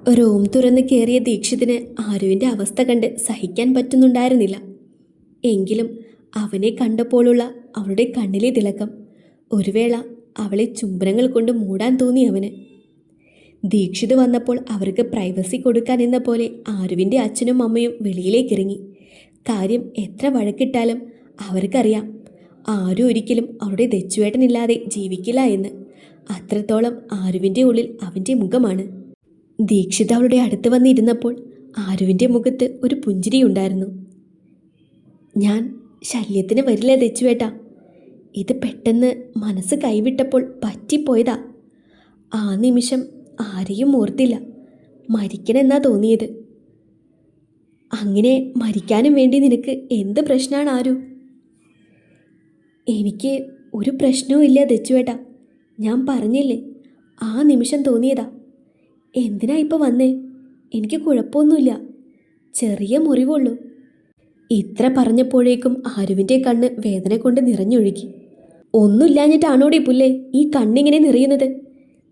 Room തുറന്ന് കയറിയ ദീക്ഷിതിന് ആരുവിൻ്റെ അവസ്ഥ കണ്ട് സഹിക്കാൻ പറ്റുന്നുണ്ടായിരുന്നില്ല. എങ്കിലും അവനെ കണ്ടപ്പോഴുള്ള അവളുടെ കണ്ണിലെ തിളക്കം ഒരു വേള അവളെ ചുംബനങ്ങൾ കൊണ്ട് മൂടാൻ തോന്നി അവന്. ദീക്ഷിത് വന്നപ്പോൾ അവർക്ക് പ്രൈവസി കൊടുക്കാൻ എന്ന പോലെ ആരുവിൻ്റെ അച്ഛനും അമ്മയും വെളിയിലേക്കിറങ്ങി. കാര്യം എത്ര വഴക്കിട്ടാലും അവർക്കറിയാം ആരും ഒരിക്കലും അവരുടെ ദച്ചുവേട്ടനില്ലാതെ ജീവിക്കില്ല എന്ന്. അത്രത്തോളം ആരുവിൻ്റെ ഉള്ളിൽ അവൻ്റെ മുഖമാണ്. ദീക്ഷിത് അവളുടെ അടുത്ത് വന്നിരുന്നപ്പോൾ ആരുവിൻ്റെ മുഖത്ത് ഒരു പുഞ്ചിരിയുണ്ടായിരുന്നു. ഞാൻ ശല്യത്തിന് വരില്ല ദച്ചുവേട്ടാ, ഇത് പെട്ടെന്ന് മനസ്സ് കൈവിട്ടപ്പോൾ പറ്റിപ്പോയതാ. ആ നിമിഷം ആരെയും ഓർത്തില്ല, മരിക്കണമെന്നാ തോന്നിയത്. അങ്ങനെ മരിക്കാനും വേണ്ടി നിനക്ക് എന്ത് പ്രശ്നമാണ് ആരു? എനിക്ക് ഒരു പ്രശ്നവും ഇല്ല ദച്ചുവേട്ടാ, ഞാൻ പറഞ്ഞില്ലേ, ആ നിമിഷം തോന്നിയതാ. എന്തിനാ ഇപ്പോൾ വന്നേ? എനിക്ക് കുഴപ്പമൊന്നുമില്ല, ചെറിയ മുറിവുള്ളൂ. ഇത്ര പറഞ്ഞപ്പോഴേക്കും ആരുവിൻ്റെ കണ്ണ് വേദന കൊണ്ട് നിറഞ്ഞൊഴുകി. ഒന്നുമില്ലാഞ്ഞിട്ടാണോടി പുല്ലേ ഈ കണ്ണിങ്ങനെ നിറയുന്നത്?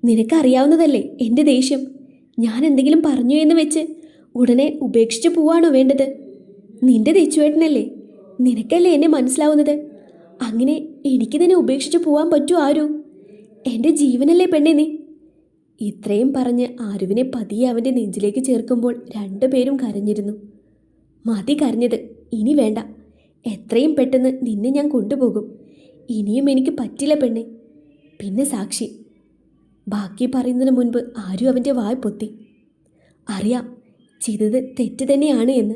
നിനക്കറിയാവുന്നതല്ലേ എൻ്റെ ദേഷ്യം. ഞാൻ എന്തെങ്കിലും പറഞ്ഞു എന്ന് വെച്ച് ഉടനെ ഉപേക്ഷിച്ച് പോവാണോ വേണ്ടത്? നിന്റെ തെച്ചുവേട്ടനല്ലേ, നിനക്കല്ലേ എന്നെ മനസ്സിലാവുന്നത്. അങ്ങനെ എനിക്ക് നിന്നെ ഉപേക്ഷിച്ച് പോവാൻ പറ്റുമോ ആരു? എൻ്റെ ജീവനല്ലേ പെണ്ണെ നീ? ഇത്രയും പറഞ്ഞ് ആരുവിനെ പതിയെ അവൻ്റെ നെഞ്ചിലേക്ക് ചേർക്കുമ്പോൾ രണ്ടുപേരും കരഞ്ഞിരുന്നു. മതി കരഞ്ഞത്, ഇനി വേണ്ട. എത്രയും പെട്ടെന്ന് നിന്നെ ഞാൻ കൊണ്ടുപോകും. ഇനിയും എനിക്ക് പറ്റില്ല പെണ്ണെ. പിന്നെ സാക്ഷി. ബാക്കി പറയുന്നതിന് മുൻപ് ആരു അവൻ്റെ വായ് പൊത്തി. അറിയാം ചെയ്തത് തെറ്റ് തന്നെയാണ് എന്ന്.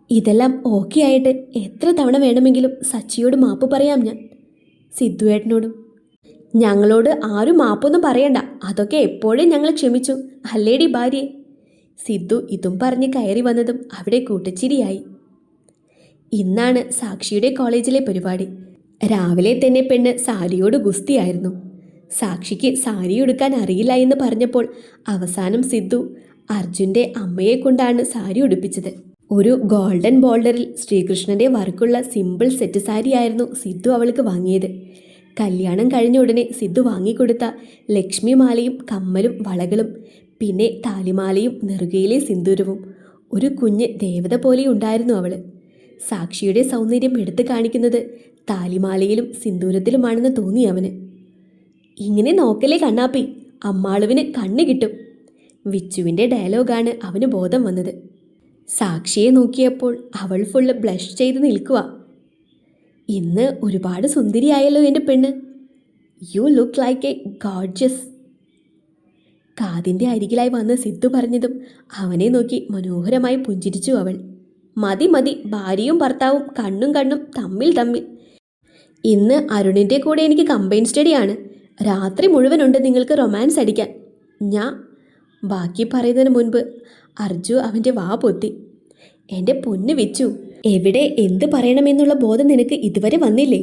ഇതെല്ലാം ഓക്കെ ആയിട്ട് എത്ര തവണ വേണമെങ്കിലും സച്ചിയോട് മാപ്പ് പറയാം ഞാൻ, സിദ്ധുവേട്ടനോടും. ഞങ്ങളോട് ആരും മാപ്പൊന്നും പറയണ്ട, അതൊക്കെ എപ്പോഴും ഞങ്ങൾ ക്ഷമിച്ചു അല്ലേടി ഭാര്യയെ? സിദ്ധു ഇതും പറഞ്ഞ് കയറി വന്നതും അവിടെ കൂട്ടച്ചിരിയായി. ഇന്നാണ് സാക്ഷിയുടെ കോളേജിലെ പരിപാടി. രാവിലെ തന്നെ പെണ്ണ് സാരിയോട് ഗുസ്തിയായിരുന്നു. സാക്ഷിക്ക് സാരി ഉടുക്കാൻ അറിയില്ല എന്ന് പറഞ്ഞപ്പോൾ അവസാനം സിദ്ധു അർജുൻ്റെ അമ്മയെ കൊണ്ടാണ് സാരി ഉടുപ്പിച്ചത്. ഒരു ഗോൾഡൻ ബോൾഡറിൽ ശ്രീകൃഷ്ണൻ്റെ വർക്കുള്ള സിമ്പിൾ സെറ്റ് സാരിയായിരുന്നു സിദ്ധു അവൾക്ക് വാങ്ങിയത്. കല്യാണം കഴിഞ്ഞ ഉടനെ സിദ്ധു വാങ്ങിക്കൊടുത്ത ലക്ഷ്മി മാലയും കമ്മലും വളകളും പിന്നെ താലിമാലയും നെറുകയിലെ സിന്ദൂരവും. ഒരു കുഞ്ഞ് ദേവത പോലെ ഉണ്ടായിരുന്നു അവൾ. സാക്ഷിയുടെ സൗന്ദര്യം എടുത്തു കാണിക്കുന്നത് താലിമാലയിലും സിന്ദൂരത്തിലുമാണെന്ന് തോന്നി അവന്. ഇങ്ങനെ നോക്കലേ കണ്ണാപ്പി, അമ്മാളുവിന് കണ്ണ് കിട്ടും. വിച്ചുവിൻ്റെ ഡയലോഗാണ് അവന് ബോധം വന്നത്. സാക്ഷിയെ നോക്കിയപ്പോൾ അവൾ ഫുള്ള് ബ്ലഷ് ചെയ്ത് നിൽക്കുക. ഇന്ന് ഒരുപാട് സുന്ദരിയായല്ലോ എൻ്റെ പെണ്ണ്. You look like a goddess. കാതിൻ്റെ അരികിലായി വന്ന് സിദ്ധു പറഞ്ഞതും അവനെ നോക്കി മനോഹരമായി പുഞ്ചിരിച്ചു അവൾ. മതി മതി, ഭാര്യയും ഭർത്താവും കണ്ണും കണ്ണും തമ്മിൽ തമ്മിൽ. ഇന്ന് അരുണിൻ്റെ കൂടെ എനിക്ക് കമ്പൈൻ സ്റ്റഡിയാണ്. രാത്രി മുഴുവനുണ്ട് നിങ്ങൾക്ക് റൊമാൻസ് അടിക്കാൻ. ബാക്കി പറയുന്നതിന് മുൻപ് അർജു അവൻ്റെ വാ പൊത്തി. എൻ്റെ പൊന്ന് വിച്ചു, എവിടെ എന്ത് പറയണമെന്നുള്ള ബോധം നിനക്ക് ഇതുവരെ വന്നില്ലേ?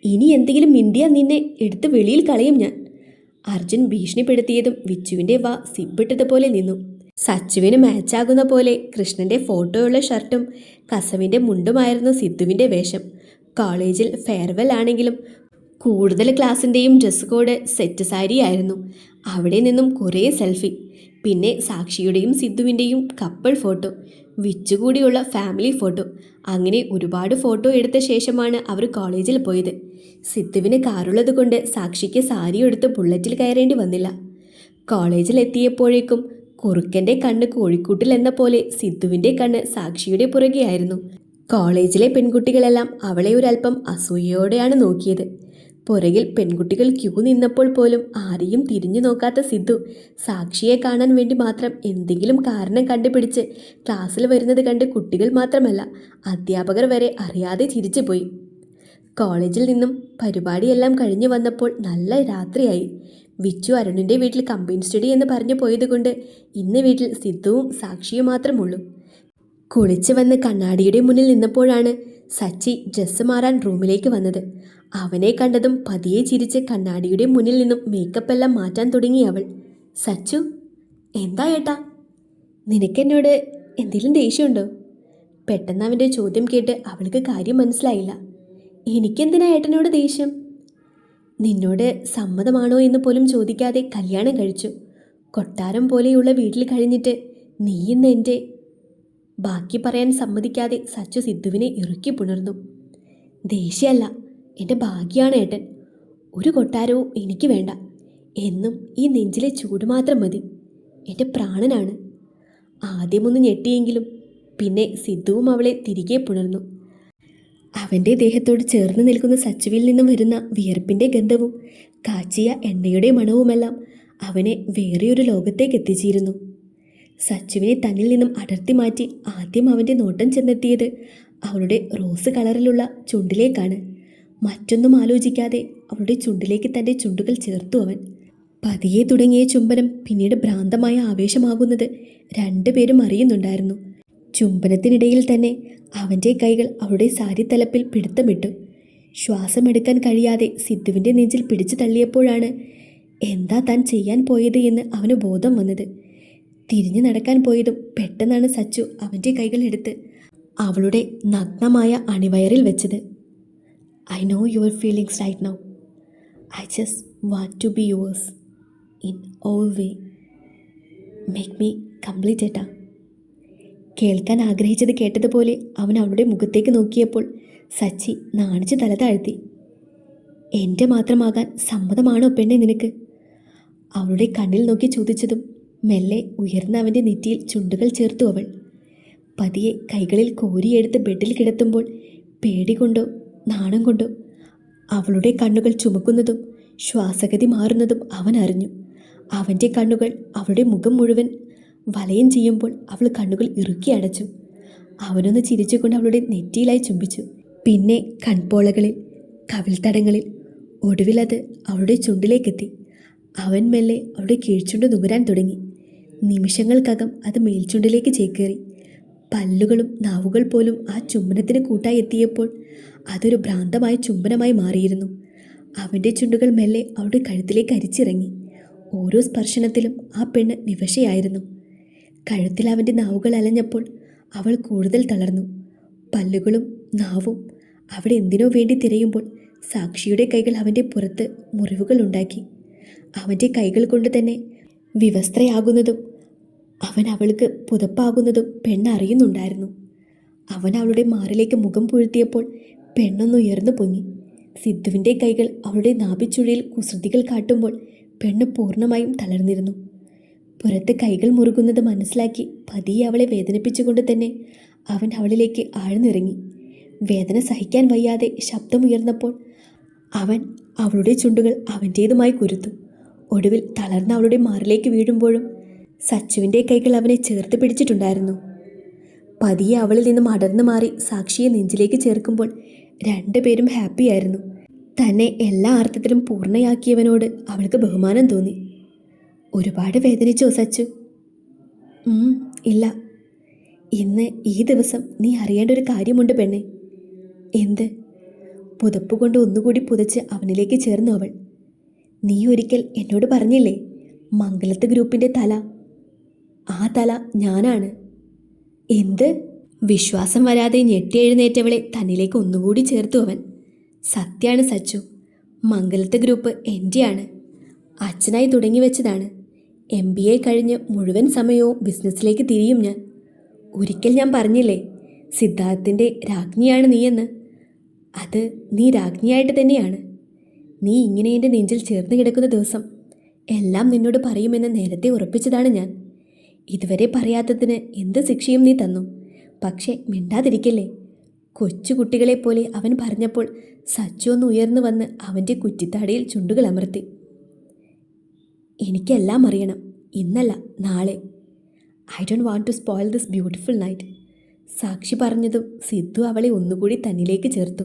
ഇനി എന്തെങ്കിലും മിണ്ടിയാൽ നിന്നെ എടുത്ത് വെളിയിൽ കളയും ഞാൻ. അർജുൻ ഭീഷണിപ്പെടുത്തിയതും വിച്ചുവിൻ്റെ വാ സിബിട്ടതുപോലെ നിന്നു. സച്ചുവിന് മാച്ചാകുന്ന പോലെ കൃഷ്ണൻ്റെ ഫോട്ടോയുള്ള ഷർട്ടും കസവിൻ്റെ മുണ്ടുമായിരുന്നു സിദ്ധുവിൻ്റെ വേഷം. കോളേജിൽ ഫെയർവെൽ ആണെങ്കിലും കൂടുതൽ ക്ലാസ്സിൻ്റെയും ഡ്രസ് കോഡ് സെറ്റ് സാരിയായിരുന്നു. അവിടെ നിന്നും കുറേ സെൽഫി, പിന്നെ സാക്ഷിയുടെയും സിദ്ധുവിൻ്റെയും കപ്പിൾ ഫോട്ടോ, വിച്ചുകൂടിയുള്ള ഫാമിലി ഫോട്ടോ. അങ്ങനെ ഒരുപാട് ഫോട്ടോ എടുത്ത ശേഷമാണ് അവർ കോളേജിൽ പോയത്. സിദ്ധുവിന് കാറുള്ളത് കൊണ്ട് സാക്ഷിക്ക് സാരി എടുത്ത് ബുള്ളറ്റിൽ കയറേണ്ടി വന്നില്ല. കോളേജിൽ എത്തിയപ്പോഴേക്കും കുറുക്കൻ്റെ കണ്ണ് കോഴിക്കൂട്ടിൽ എന്ന പോലെ സിദ്ധുവിൻ്റെ കണ്ണ് സാക്ഷിയുടെ പുറകെയായിരുന്നു. കോളേജിലെ പെൺകുട്ടികളെല്ലാം അവളെ ഒരല്പം അസൂയയോടെയാണ് നോക്കിയത്. പുറകിൽ പെൺകുട്ടികൾ ക്യൂ നിന്നപ്പോൾ പോലും ആരെയും തിരിഞ്ഞു നോക്കാത്ത സിദ്ധു സാക്ഷിയെ കാണാൻ വേണ്ടി മാത്രം എന്തെങ്കിലും കാരണം കണ്ടുപിടിച്ച് ക്ലാസ്സിൽ വരുന്നത് കണ്ട് കുട്ടികൾ മാത്രമല്ല അധ്യാപകർ വരെ അറിയാതെ ചിരിച്ചുപോയി. കോളേജിൽ നിന്നും പരിപാടിയെല്ലാം കഴിഞ്ഞു വന്നപ്പോൾ നല്ല രാത്രിയായി. വിച്ചു അരുണിൻ്റെ വീട്ടിൽ കമ്പൈൻ സ്റ്റഡി എന്ന് പറഞ്ഞു പോയതുകൊണ്ട് ഇന്ന് വീട്ടിൽ സിദ്ധുവും സാക്ഷിയും മാത്രമുള്ളൂ. കുളിച്ച് വന്ന് കണ്ണാടിയുടെ മുന്നിൽ നിന്നപ്പോഴാണ് സച്ചി ഡ്രസ്സ് മാറാൻ റൂമിലേക്ക് വന്നത്. അവനെ കണ്ടതും പതിയെ ചിരിച്ച് കണ്ണാടിയുടെ മുന്നിൽ നിന്നും മേക്കപ്പ് എല്ലാം മാറ്റാൻ തുടങ്ങി അവൾ. സച്ചു, എന്താ ഏട്ടാ? നിനക്കെന്നോട് എന്തെങ്കിലും ദേഷ്യമുണ്ടോ? പെട്ടെന്ന് അവൻ്റെ ചോദ്യം കേട്ട് അവൾക്ക് കാര്യം മനസ്സിലായില്ല. എനിക്കെന്തിനാ ഏട്ടനോട് ദേഷ്യം? നിന്നോട് സമ്മതമാണോ എന്ന് പോലും ചോദിക്കാതെ കല്യാണം കഴിച്ചു. കൊട്ടാരം പോലെയുള്ള വീട്ടിൽ കഴിഞ്ഞിട്ട് നീ ഇന്ന് എൻ്റെ ബാക്കി പറയാൻ സമ്മതിക്കാതെ സച്ചു സിദ്ധുവിനെ ഇറുക്കി പുണർന്നു. ദേഷ്യമല്ല, എൻ്റെ ഭാഗ്യമാണ് ഏട്ടൻ. ഒരു കൊട്ടാരവും എനിക്ക് വേണ്ട. എന്നും ഈ നെഞ്ചിലെ ചൂട് മാത്രം മതി. എൻ്റെ പ്രാണനാണ്. ആദ്യമൊന്ന് ഞെട്ടിയെങ്കിലും പിന്നെ സിദ്ധുവും അവളെ തിരികെ പുണർന്നു. അവൻ്റെ ദേഹത്തോട് ചേർന്ന് നിൽക്കുന്ന സച്ചുവിൽ നിന്നും വരുന്ന വിയർപ്പിൻ്റെ ഗന്ധവും കാച്ചിയ എണ്ണയുടെ മണവുമെല്ലാം അവനെ വേറെയൊരു ലോകത്തേക്ക് എത്തിച്ചിരുന്നു. സച്ചുവിനെ തന്നിൽ നിന്നും അടർത്തി മാറ്റി ആദ്യം അവൻ്റെ നോട്ടം ചെന്നെത്തിയത് അവളുടെ റോസ് കളറിലുള്ള ചുണ്ടിലേക്കാണ്. മറ്റൊന്നും ആലോചിക്കാതെ അവളുടെ ചുണ്ടിലേക്ക് തൻ്റെ ചുണ്ടുകൾ ചേർത്തു അവൻ. പതിയെ തുടങ്ങിയ ചുംബനം പിന്നീട് ഭ്രാന്തമായ ആവേശമാകുന്നത് രണ്ടുപേരും അറിയുന്നുണ്ടായിരുന്നു. ചുംബനത്തിനിടയിൽ തന്നെ അവൻ്റെ കൈകൾ അവളുടെ സാരിത്തലപ്പിൽ പിടുത്തമിട്ടു. ശ്വാസമെടുക്കാൻ കഴിയാതെ സിദ്ധുവിൻ്റെ നെഞ്ചിൽ പിടിച്ചു തള്ളിയപ്പോഴാണ് എന്താ താൻ ചെയ്യാൻ പോയത് എന്ന് അവന് ബോധം വന്നത്. തിരിഞ്ഞു നടക്കാൻ പോയതും പെട്ടെന്നാണ് സച്ചു അവൻ്റെ കൈകൾ എടുത്ത് അവളുടെ നഗ്നമായ അണിവയറിൽ വെച്ചത്. I know your feelings right now. I just want to be yours in all way. Make me complete ഏട്ടാ. കേൾക്കാൻ ആഗ്രഹിച്ചത് കേട്ടതുപോലെ അവൻ അവളുടെ മുഖത്തേക്ക് നോക്കിയപ്പോൾ സച്ചി നാണിച്ച് തല താഴ്ത്തി. എൻ്റെ മാത്രമാകാൻ സമ്മതമാണോ പെണ്ണെ നിനക്ക്? അവളുടെ കണ്ണിൽ നോക്കി ചോദിച്ചതും മെല്ലെ ഉയർന്ന അവൻ്റെ നെറ്റിയിൽ ചുണ്ടുകൾ ചേർത്തു അവൾ. പതിയെ കൈകളിൽ കോരിയെടുത്ത് ബെഡിൽ കിടത്തുമ്പോൾ പേടി കൊണ്ടോ നാണം കൊണ്ടോ അവളുടെ കണ്ണുകൾ ചുമക്കുന്നതും ശ്വാസഗതി മാറുന്നതും അവൻ അറിഞ്ഞു. അവൻ്റെ കണ്ണുകൾ അവളുടെ മുഖം മുഴുവൻ വലയം ചെയ്യുമ്പോൾ അവൾ കണ്ണുകൾ ഇറുക്കി അടച്ചു. അവനൊന്ന് ചിരിച്ചുകൊണ്ട് അവളുടെ നെറ്റിയിലായി ചുംബിച്ചു. പിന്നെ കൺപോളകളിൽ, കവിൾത്തടങ്ങളിൽ, ഒടുവിലത് അവളുടെ ചുണ്ടിലേക്കെത്തി. അവൻ മെല്ലെ അവളുടെ കീഴ്ചുണ്ട് നുകരാൻ തുടങ്ങി. നിമിഷങ്ങൾക്കകം അത് മേൽചുണ്ടിലേക്ക് ചേക്കേറി. പല്ലുകളും നാവുകൾ പോലും ആ ചുംബനത്തിന് കൂട്ടായി എത്തിയപ്പോൾ അതൊരു ഭ്രാന്തമായ ചുംബനമായി മാറിയിരുന്നു. അവൻ്റെ ചുണ്ടുകൾ മെല്ലെ അവളുടെ കഴുത്തിലേക്ക് അരിച്ചിറങ്ങി. ഓരോ സ്പർശനത്തിലും ആ പെണ്ണ് വിവശയായിരുന്നു. കഴുത്തിൽ അവൻ്റെ നാവുകൾ അലഞ്ഞപ്പോൾ അവൾ കൂടുതൽ തളർന്നു. പല്ലുകളും നാവും അവിടെ എന്തിനോ വേണ്ടി തിരയുമ്പോൾ സാക്ഷിയുടെ കൈകൾ അവൻ്റെ പുറത്ത് മുറിവുകൾ ഉണ്ടാക്കി. അവൻ്റെ കൈകൾ കൊണ്ട് തന്നെ വിവസ്ത്രയാകുന്നതും അവൻ അവൾക്ക് പുതപ്പാകുന്നതും പെണ്ണറിയുന്നുണ്ടായിരുന്നു. അവൻ അവളുടെ മാറിലേക്ക് മുഖം പൂഴ്ത്തിയപ്പോൾ പെണ്ണൊന്ന് ഉയർന്നു പൊങ്ങി. സിദ്ധുവിൻ്റെ കൈകൾ അവളുടെ നാഭിച്ചുഴിയിൽ കുസൃതികൾ കാട്ടുമ്പോൾ പെണ്ണ് പൂർണ്ണമായും തളർന്നിരുന്നു. പുറത്ത് കൈകൾ മുറുകുന്നത് മനസ്സിലാക്കി പതിയെ അവളെ വേദനിപ്പിച്ചുകൊണ്ട് തന്നെ അവൻ അവളിലേക്ക് ആഴ്ന്നിറങ്ങി. വേദന സഹിക്കാൻ വയ്യാതെ ശബ്ദമുയർന്നപ്പോൾ അവൻ അവളുടെ ചുണ്ടുകൾ അവൻ്റേതുമായി കുരുത്തു. ഒടുവിൽ തളർന്ന അവളുടെ മാറിലേക്ക് വീഴുമ്പോഴും സച്ചുവിൻ്റെ കൈകൾ അവനെ ചേർത്ത് പിടിച്ചിട്ടുണ്ടായിരുന്നു. പതിയെ അവളിൽ നിന്നും അടർന്നു മാറി സാക്ഷിയെ നെഞ്ചിലേക്ക് ചേർക്കുമ്പോൾ രണ്ടുപേരും ഹാപ്പിയായിരുന്നു. തന്നെ എല്ലാ അർത്ഥത്തിലും പൂർണ്ണയാക്കിയവനോട് അവൾക്ക് ബഹുമാനം തോന്നി. ഒരുപാട് വേദനിച്ചോ സച്ചു? ഇല്ല. ഇന്ന് ഈ ദിവസം നീ അറിയേണ്ട ഒരു കാര്യമുണ്ട് പെണ്ണെ. എന്ത്? പുതപ്പ് കൊണ്ട് ഒന്നുകൂടി പുതച്ച് അവനിലേക്ക് ചേർന്നു അവൾ. നീ ഒരിക്കൽ എന്നോട് പറഞ്ഞില്ലേ, മംഗലത്ത് ഗ്രൂപ്പിൻ്റെ തല, ആ തല ഞാനാണ്. എന്ത്? വിശ്വാസം വരാതെ ഞെട്ടി എഴുന്നേറ്റവളെ തന്നിലേക്ക് ഒന്നുകൂടി ചേർത്തു അവൻ. സത്യാണ് സച്ചു, മംഗലത്ത് ഗ്രൂപ്പ് എൻ്റെയാണ്. അച്ഛനായി തുടങ്ങി വെച്ചതാണ്. MBA കഴിഞ്ഞ് മുഴുവൻ സമയവും ബിസിനസ്സിലേക്ക് തിരിയും ഞാൻ. ഒരിക്കൽ ഞാൻ പറഞ്ഞില്ലേ, സിദ്ധാർത്ഥിൻ്റെ രാജ്ഞിയാണ് നീയെന്ന്. അത് നീ രാജ്ഞിയായിട്ട് തന്നെയാണ്. നീ ഇങ്ങനെ എൻ്റെ നെഞ്ചിൽ ചേർന്ന് കിടക്കുന്ന ദിവസം എല്ലാം നിന്നോട് പറയുമെന്ന് നേരത്തെ ഉറപ്പിച്ചതാണ് ഞാൻ. ഇതുവരെ പറയാത്തതിന് എന്ത് ശിക്ഷയും നീ തന്നു. പക്ഷേ മിണ്ടാതിരിക്കല്ലേ. കൊച്ചുകുട്ടികളെപ്പോലെ അവൻ പറഞ്ഞപ്പോൾ സച്ചു ഒന്ന് ഉയർന്നു വന്ന് അവൻ്റെ കുറ്റിത്താടിയിൽ ചുണ്ടുകൾ അമർത്തി. എനിക്കെല്ലാം അറിയണം, ഇന്നല്ല നാളെ. I don't want to spoil this beautiful night. Sakshi പറഞ്ഞതും സിദ്ധു അവളെ ഒന്നുകൂടി തന്നിലേക്ക് ചേർത്തു.